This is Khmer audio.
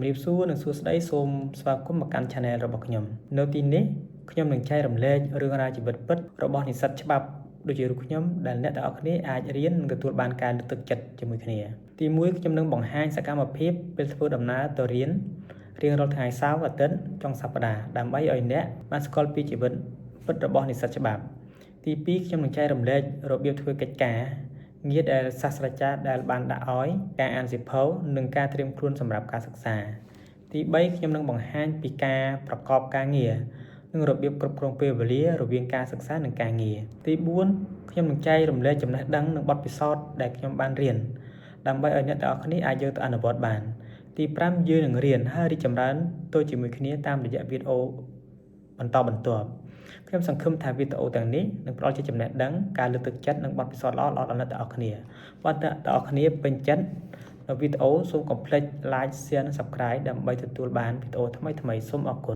รีบสู้หนึ่งสู้ได้សូមស្វាគមន៍មកកាន់ Channel របស់ខ្ញុំនៅទីនេះខ្ញុំនឹងចែករំលែករឿងរ៉ាវជីវិតពិតរបស់និស្សិតច្បាប់ដូចជារូបខ្ញុំដែលអ្នកទាំងអស់គ្នាអាចរៀននិងទទួលបានការលើកទឹកចិត្តជាមួយគ្នាទី1ខ្ញុំនឹងបង្ហាញសកម្មភាពពេលធ្វើដំណើរទៅរៀនរៀងរាល់ថ្ងៃសៅរ៍អាទិត្យចុងសប្តាហ៍ដើម្បីឲ្យអ្នកបានស្គាល់ពីជីវិតពិតរបស់និស្សិតច្បាប់ទី2ខ្ញុំនឹងចែករំលែករបៀបធ្វើកិច្ចការងារដែលសាស្ត្រាចារ្យដែលបានដាក់ឲ្យការអានសៀវភៅនិងការត្រៀមខ្លួនសម្រាប់ការសិក្សាទី3ខ្ញុំនឹងបង្ហាញពីការប្រកបការងារនិងរបៀបគ្រប់គ្រងពេលវេលារវាងការសិក្សានិងការងារទី4ខ្ញុំនឹងចែករំលែកចំណេះដឹងនិងបទពិសោធន៍ដែលខ្ញុំបានរៀនដើម្បីឲ្យអ្នកទាំងអស់គ្នាអាចយកទៅអនុវត្តបានទី5យើងនឹងរៀនហើយរីកចម្រើនទៅជាមួយគ្នាតាមរយៈវីដេអូបន្តបន្ទាប់ខ្ញុំសង្ឃឹមថាវីដេអូទាំងនេះនឹងផ្ដល់ជាចំណេះដឹងការលើកទឹកចិត្តនិងបទពិសោធន៍ល្អៗដល់អ្នកទាំងអស់គ្នាបើអ្នកទាំងអស់គ្នាពេញចិត្តនៅវីដេអូសូមកុំភ្លេច like share និង subscribe ដើម្បីទទួលបានវីដេអូថ្មីៗសូមអរគុណ